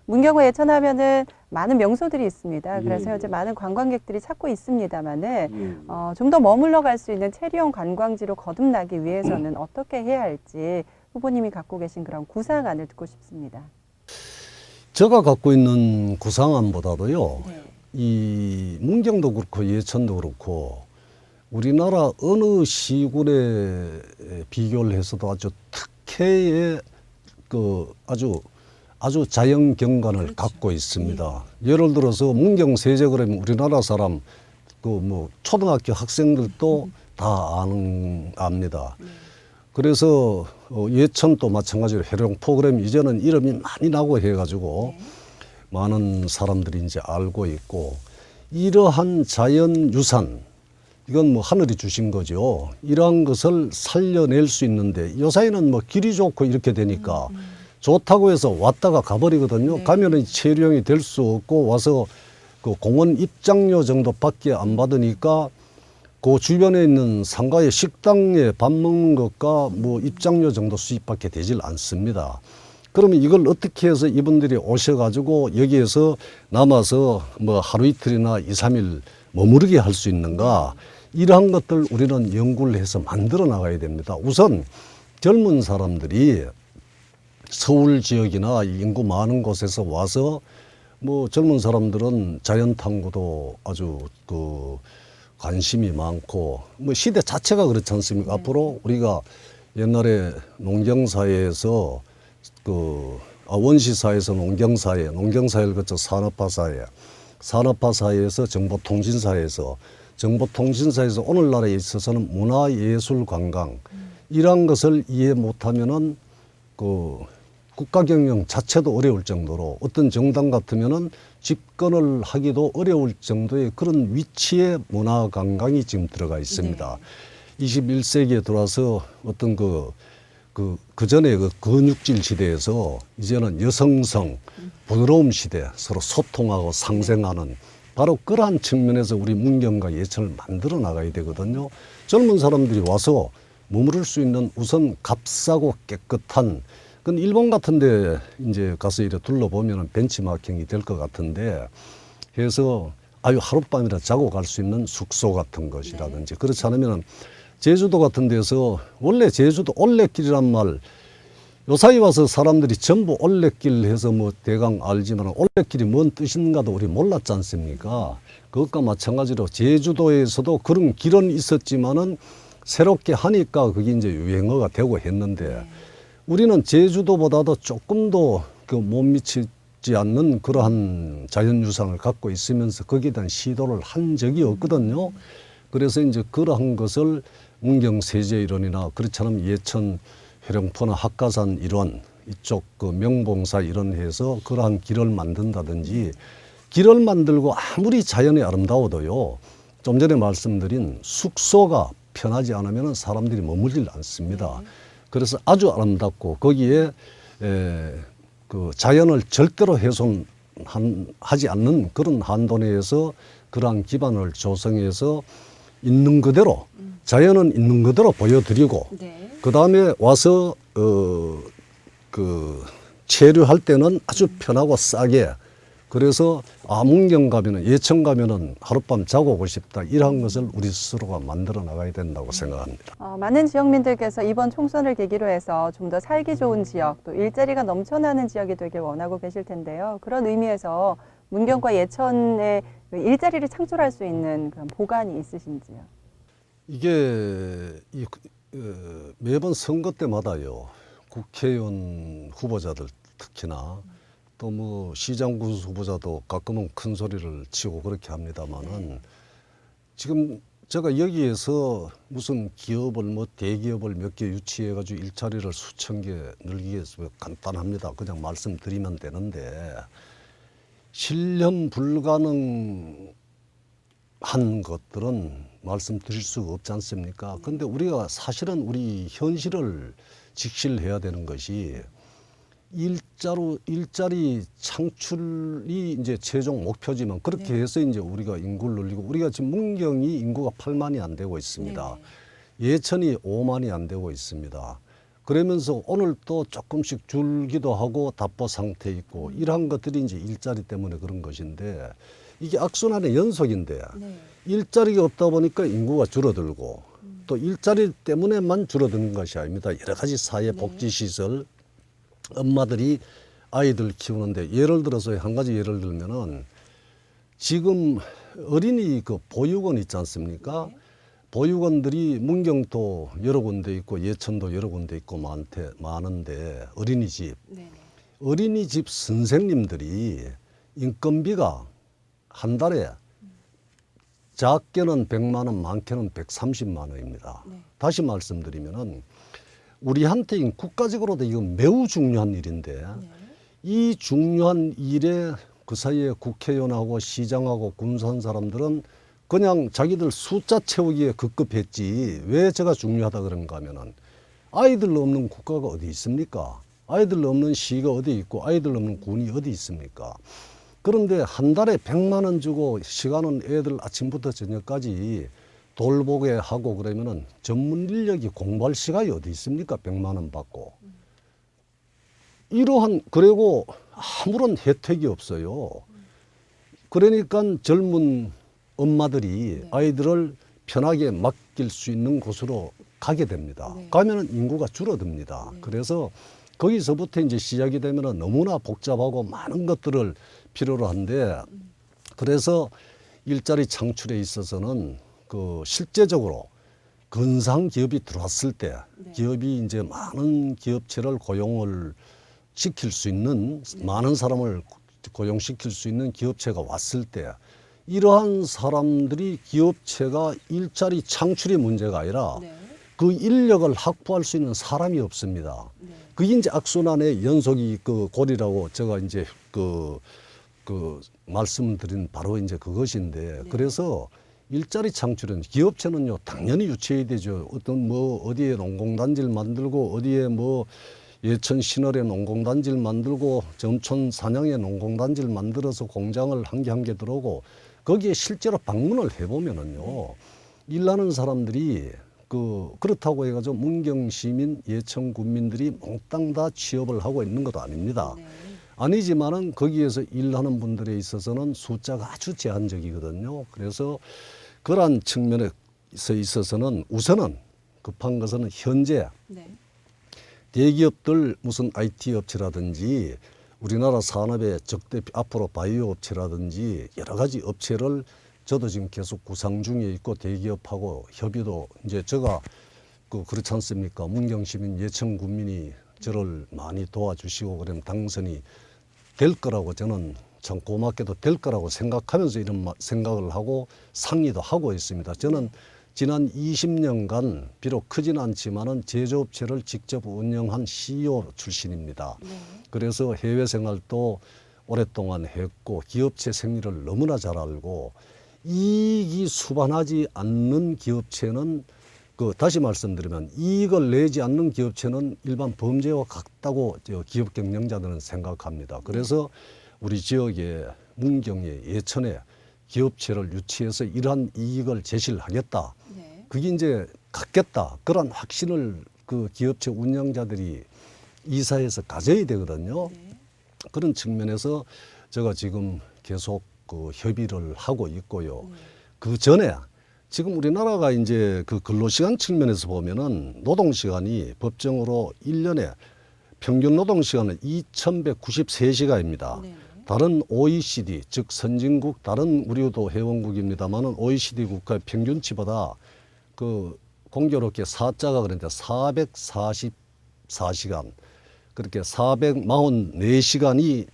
문경과 예천하면은 많은 명소들이 있습니다. 예, 그래서 예. 이제 많은 관광객들이 찾고 있습니다만은 좀 더 머물러 갈 수 있는 체리형 관광지로 거듭나기 위해서는 어떻게 해야 할지 후보님이 갖고 계신 그런 구상안을 듣고 싶습니다. 제가 갖고 있는 구상안보다도요, 네. 이 문경도 그렇고 예천도 그렇고 우리나라 어느 시군에 비교를 해서도 아주 특혜의 그 아주 자연 경관을 갖고 있습니다. 예를 들어서 문경 세제 그러면 우리나라 사람 그 뭐 초등학교 학생들도 다 압니다. 그래서 예천도 마찬가지로 해령 프로그램 이제는 이름이 많이 나고 해가지고 많은 사람들이 이제 알고 있고, 이러한 자연 유산, 이건 뭐 하늘이 주신 거죠. 이러한 것을 살려낼 수 있는데 요사이는 뭐 길이 좋고 이렇게 되니까 좋다고 해서 왔다가 가버리거든요. 네. 가면은 체류형이 될 수 없고 와서 그 공원 입장료 정도밖에 안 받으니까 그 주변에 있는 상가의 식당에 밥 먹는 것과 뭐 입장료 정도 수입밖에 되질 않습니다. 그러면 이걸 어떻게 해서 이분들이 오셔가지고 여기에서 남아서 뭐 하루 이틀이나 2, 3일 머무르게 할 수 있는가, 이러한 것들 우리는 연구를 해서 만들어 나가야 됩니다. 우선 젊은 사람들이 서울 지역이나 인구 많은 곳에서 와서 뭐 젊은 사람들은 자연 탐구도 아주 그 관심이 많고 뭐 시대 자체가 그렇지 않습니까? 앞으로 우리가 옛날에 농경사회에서 원시사회에서 농경사회, 농경사회를 거쳐 산업화사회, 산업화사회에서 정보통신사회에서, 정보통신사회에서 오늘날에 있어서는 문화예술관광, 이러한 것을 이해 못하면은 그 국가경영 자체도 어려울 정도로 어떤 정당 같으면은 집권을 하기도 어려울 정도의 그런 위치에 문화관광이 지금 들어가 있습니다. 네. 21세기에 들어와서 어떤 그 전에 그 근육질 시대에서 이제는 여성성, 부드러움 시대, 서로 소통하고 상생하는 바로 그러한 측면에서 우리 문경과 예천을 만들어 나가야 되거든요. 젊은 사람들이 와서 머무를 수 있는 우선 값싸고 깨끗한, 그건 일본 같은데 이제 가서 이렇게 둘러보면 벤치마킹이 될 것 같은데 해서 아유 하룻밤이라 자고 갈 수 있는 숙소 같은 것이라든지, 그렇지 않으면 제주도 같은 데서, 원래 제주도 올레길이란 말 요사이 와서 사람들이 전부 올레길 해서 뭐 대강 알지만 올레길이 뭔 뜻인가도 우리 몰랐지 않습니까? 그것과 마찬가지로 제주도에서도 그런 길은 있었지만은 새롭게 하니까 그게 이제 유행어가 되고 했는데 우리는 제주도보다도 조금 더 그 못 미치지 않는 그러한 자연유산을 갖고 있으면서 거기에 대한 시도를 한 적이 없거든요. 그래서 이제 그러한 것을 문경세제 일원이나 그렇지 않으면 예천 회령포나 학가산 일원 이쪽 그 명봉사 일원 해서 그러한 길을 만든다든지, 길을 만들고 아무리 자연이 아름다워도요, 좀 전에 말씀드린 숙소가 편하지 않으면 사람들이 머물질 않습니다. 그래서 아주 아름답고 거기에 그 자연을 절대로 훼손하지 않는 그런 한도 내에서 그러한 기반을 조성해서 있는 그대로, 자연은 있는 그대로 보여드리고, 네. 그 다음에 와서 체류할 때는 아주 편하고 싸게, 그래서 문경 가면은, 예천 가면은 하룻밤 자고 오고 싶다, 이러한 것을 우리 스스로가 만들어 나가야 된다고 생각합니다. 많은 지역민들께서 이번 총선을 계기로 해서 좀 더 살기 좋은 지역, 또 일자리가 넘쳐나는 지역이 되길 원하고 계실 텐데요. 그런 의미에서 문경과 예천에 일자리를 창출할 수 있는 그런 보관이 있으신지요? 이게 매번 선거 때마다요, 국회의원 후보자들 특히나 또 뭐 시장 군수 후보자도 가끔은 큰 소리를 치고 그렇게 합니다만은, 지금 제가 여기에서 무슨 기업을 뭐 대기업을 몇 개 유치해 가지고 일자리를 수천 개 늘리기 위해서 간단합니다. 그냥 말씀드리면 되는데 실현 불가능한 것들은 말씀드릴 수가 없지 않습니까? 근데 우리가 사실은 우리 현실을 직시해야 되는 것이, 일자리 창출이 이제 최종 목표지만 그렇게 해서 이제 우리가 인구를 늘리고, 우리가 지금 문경이 인구가 8만이 안 되고 있습니다. 예천이 5만이 안 되고 있습니다. 그러면서 오늘 또 조금씩 줄기도 하고 답보 상태에 있고 이러한 것들이 이제 일자리 때문에 그런 것인데 이게 악순환의 연속인데 네. 일자리가 없다 보니까 인구가 줄어들고 또 일자리 때문에만 줄어드는 것이 아닙니다. 여러 가지 사회 복지시설 엄마들이 아이들 키우는데 예를 들어서 한 가지 예를 들면은 지금 어린이 그 보육원 있지 않습니까? 보육원들이 문경도 여러 군데 있고 예천도 여러 군데 있고 많은데 어린이집 네. 어린이집 선생님들이 인건비가 한 달에 작게는 100만 원, 많게는 130만 원입니다. 네. 다시 말씀드리면은 우리한테 국가적으로도 이건 매우 중요한 일인데 네. 이 중요한 일에 그 사이에 국회의원하고 시장하고 군수한 사람들은 그냥 자기들 숫자 채우기에 급급했지 왜 제가 중요하다 그런가 하면은 아이들 없는 국가가 어디 있습니까? 아이들 없는 시가 어디 있고 아이들 없는 군이 어디 있습니까? 그런데 한 달에 100만 원 주고 시간은 애들 아침부터 저녁까지 돌보게 하고 그러면은 전문 인력이 공부할 시간이 어디 있습니까? 100만 원 받고. 이러한 그리고 아무런 혜택이 없어요. 그러니까 젊은 엄마들이 아이들을 편하게 맡길 수 있는 곳으로 가게 됩니다. 네. 가면은 인구가 줄어듭니다. 그래서 거기서부터 이제 시작이 되면은 너무나 복잡하고 많은 것들을 필요로 한데 그래서 일자리 창출에 있어서는 그 실제적으로 근상 기업이 들어왔을 때 기업이 이제 많은 기업체를 고용을 시킬 수 있는 많은 사람을 고용시킬 수 있는 기업체가 왔을 때 이러한 사람들이 기업체가 일자리 창출의 문제가 아니라 네. 그 인력을 확보할 수 있는 사람이 없습니다. 네. 그게 이제 악순환의 연속이 그 고리라고 제가 이제 그 말씀을 드린 바로 이제 그것인데 그래서 일자리 창출은 기업체는요 당연히 유치해야 되죠. 어떤 뭐 어디에 농공단지를 만들고 어디에 뭐 예천 신월에 농공단지를 만들고 점촌 산양에 농공단지를 만들어서 공장을 한 개 한 개 들어오고 거기에 실제로 방문을 해보면은요 일하는 사람들이 그렇다고 해가지고 문경 시민 예천 군민들이 몽땅 다 취업을 하고 있는 것도 아닙니다. 네. 아니지만은 거기에서 일하는 분들에 있어서는 숫자가 아주 제한적이거든요. 그래서 그러한 측면에 있어서는 우선은 급한 것은 현재 네. 대기업들 무슨 IT 업체라든지 우리나라 산업의 적대 앞으로 바이오 업체라든지 여러 가지 업체를 저도 지금 계속 구상 중에 있고 대기업하고 협의도 이제 제가 그렇지 않습니까? 문경 시민 예천 군민이 저를 많이 도와주시고 그러면 당선이 될 거라고 저는 참 고맙게도 될 거라고 생각하면서 이런 생각을 하고 상의도 하고 있습니다. 저는 지난 20년간 비록 크진 않지만은 제조업체를 직접 운영한 CEO 출신입니다. 네. 그래서 해외 생활도 오랫동안 했고 기업체 생리를 너무나 잘 알고 이익이 수반하지 않는 기업체는 다시 말씀드리면 이익을 내지 않는 기업체는 일반 범죄와 같다고 기업 경영자들은 생각합니다. 그래서 우리 지역의 문경에 예천에 기업체를 유치해서 이러한 이익을 제시를 하겠다. 네. 그게 이제 갖겠다. 그런 확신을 그 기업체 운영자들이 이사에서 가져야 되거든요. 네. 그런 측면에서 제가 지금 계속 협의를 하고 있고요. 그 전에 지금 우리나라가 이제 그 근로시간 측면에서 보면은 노동시간이 법정으로 1년에 평균 노동시간은 2,193시간입니다. 네. 다른 OECD 즉 선진국 다른 우리도 회원국입니다만은 OECD 국가의 평균치보다 공교롭게 사자가 그런데 444시간 그렇게 444시간이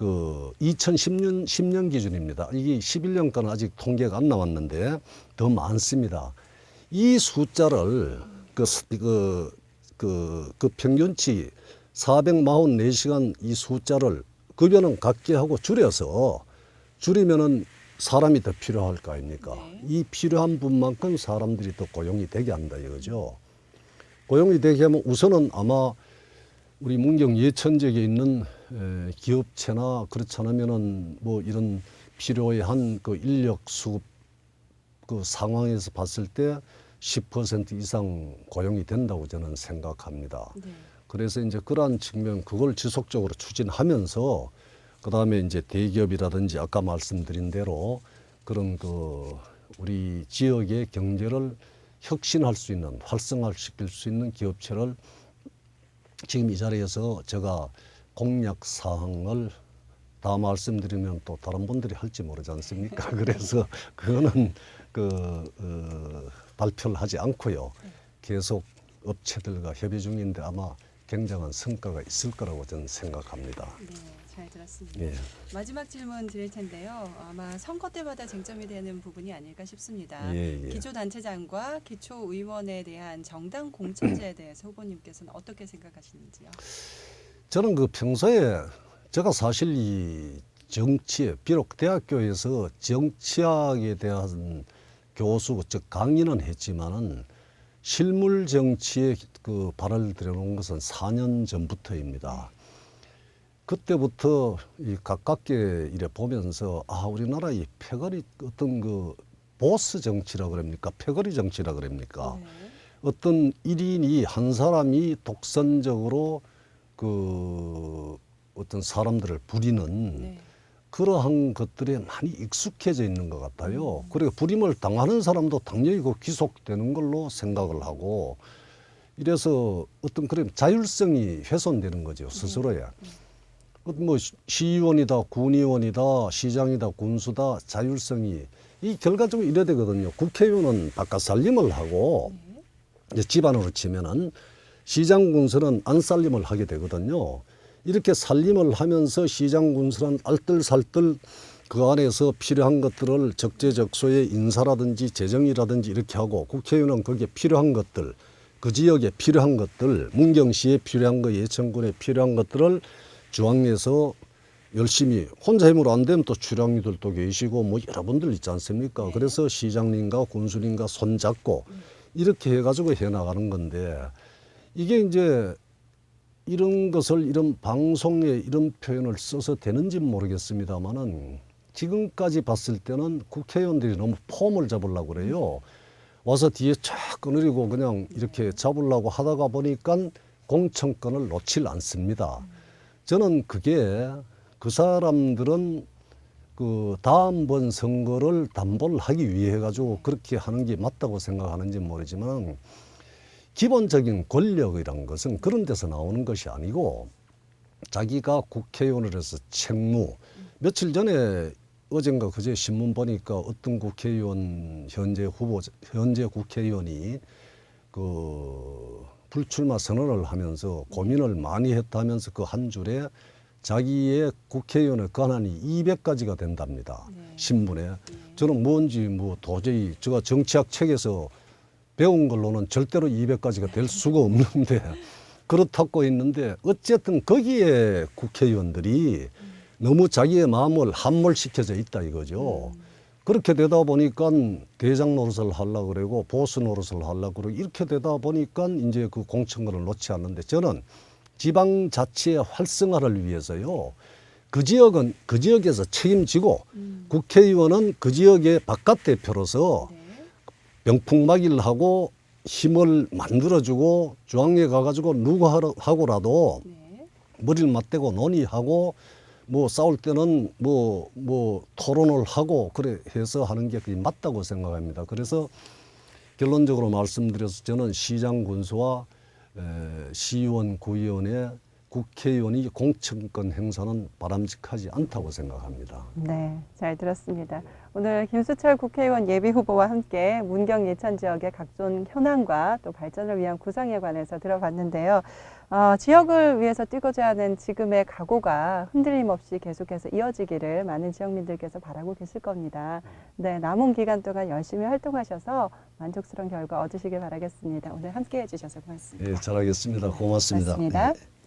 2010년 기준입니다. 이게 11년간 아직 통계가 안 나왔는데 더 많습니다. 이 숫자를 그 평균치 444시간 이 숫자를 급여는 같게 하고 줄이면은 사람이 더 필요할 거 아닙니까? 네. 이 필요한 분만큼 사람들이 더 고용이 되게 한다 이거죠. 고용이 되게 하면 우선은 아마 우리 문경 예천 지역에 있는 기업체나 그렇지 않으면은 뭐 이런 필요에 한 그 인력 수급 그 상황에서 봤을 때 10% 이상 고용이 된다고 저는 생각합니다. 네. 그래서 이제 그러한 측면 그걸 지속적으로 추진하면서 그다음에 이제 대기업이라든지 아까 말씀드린 대로 그런 그 우리 지역의 경제를 혁신할 수 있는 활성화시킬 수 있는 기업체를 지금 이 자리에서 제가 공약 사항을 다 말씀드리면 또 다른 분들이 할지 모르지 않습니까? 그래서 그거는 발표를 하지 않고요. 계속 업체들과 협의 중인데 아마 굉장한 성과가 있을 거라고 저는 생각합니다. 네, 잘 들었습니다. 예. 마지막 질문 드릴 텐데요. 아마 선거 때마다 쟁점이 되는 부분이 아닐까 싶습니다. 예, 예. 기초단체장과 기초의원에 대한 정당 공천제에 대해서 후보님께서는 어떻게 생각하시는지요? 저는 그 평소에 제가 사실 이 정치에 비록 대학교에서 정치학에 대한 교수 즉 강의는 했지만은 실물 정치에 그 발을 들여놓은 것은 4년 전부터입니다. 그때부터 이 가깝게 이래 보면서 아 우리나라 이 패거리 어떤 그 보스 정치라 그럽니까 패거리 정치라 그럽니까 네. 어떤 일인이 한 사람이 독선적으로 그 어떤 사람들을 부리는 네. 그러한 것들에 많이 익숙해져 있는 것 같아요. 그리고 부림을 당하는 사람도 당연히 그 귀속되는 걸로 생각을 하고 이래서 어떤 그런 자율성이 훼손되는 거죠 스스로에. 뭐 시의원이다, 군의원이다, 시장이다, 군수다 자율성이 이 결과적으로 이래 되거든요. 국회의원은 바깥 살림을 하고 이제 집안으로 치면은 시장 군수는 안 살림을 하게 되거든요. 이렇게 살림을 하면서 시장 군수는 알뜰살뜰 그 안에서 필요한 것들을 적재적소에 인사라든지 재정이라든지 이렇게 하고 국회의원은 거기에 필요한 것들 그 지역에 필요한 것들 문경시에 필요한 거 예천군에 필요한 것들을 중앙에서 열심히 혼자 힘으로 안 되면 또 출향이들도 계시고 뭐 여러분들 있지 않습니까? 네. 그래서 시장님과 군수님과 손잡고 이렇게 해가지고 해나가는 건데 이게 이제 이런 것을 이런 방송에 이런 표현을 써서 되는지 모르겠습니다만은 지금까지 봤을 때는 국회의원들이 너무 폼을 잡으려고 그래요. 와서 뒤에 쫙 끊으리고 그냥 이렇게 잡으려고 하다가 보니까 공천권을 놓질 않습니다. 저는 그게 그 사람들은 그 다음번 선거를 담보를 하기 위해 가지고 그렇게 하는 게 맞다고 생각하는지 모르지만 기본적인 권력이란 것은 그런 데서 나오는 것이 아니고 자기가 국회의원으로서 책무 며칠 전에 어젠가 그제 신문 보니까 어떤 국회의원 현재 국회의원이 그 불출마 선언을 하면서 고민을 많이 했다면서 그 한 줄에 자기의 국회의원의 권한이 200가지가 된답니다. 네. 신문에. 저는 뭔지 뭐 도저히 제가 정치학 책에서 배운 걸로는 절대로 200가지가 될 수가 없는데 그렇다고 했는데 어쨌든 거기에 국회의원들이 너무 자기의 마음을 함몰시켜져 있다 이거죠. 그렇게 되다 보니까 대장 노릇을 하려고 그러고 보수 노릇을 하려고 그러고 이렇게 되다 보니까 이제 그 공천권을 놓지 않는데 저는 지방자치의 활성화를 위해서요. 그 지역은 그 지역에서 책임지고 국회의원은 그 지역의 바깥 대표로서 네. 병풍막이를 하고 힘을 만들어주고 중앙에 가가지고 누구 하고라도 네. 머리를 맞대고 논의하고 뭐 싸울 때는 뭐 토론을 하고 그래 해서 하는 게 그게 맞다고 생각합니다. 그래서 결론적으로 말씀드려서 저는 시장 군수와 시의원, 구의원의 국회의원이 공천권 행사는 바람직하지 않다고 생각합니다. 네, 잘 들었습니다. 오늘 김수철 국회의원 예비후보와 함께 문경 예천 지역의 각종 현안과 또 발전을 위한 구상에 관해서 들어봤는데요. 지역을 위해서 뛰고자 하는 지금의 각오가 흔들림 없이 계속해서 이어지기를 많은 지역민들께서 바라고 계실 겁니다. 네, 남은 기간 동안 열심히 활동하셔서 만족스러운 결과 얻으시길 바라겠습니다. 오늘 함께 해주셔서 고맙습니다. 예, 잘하겠습니다. 고맙습니다. 고맙습니다. 예.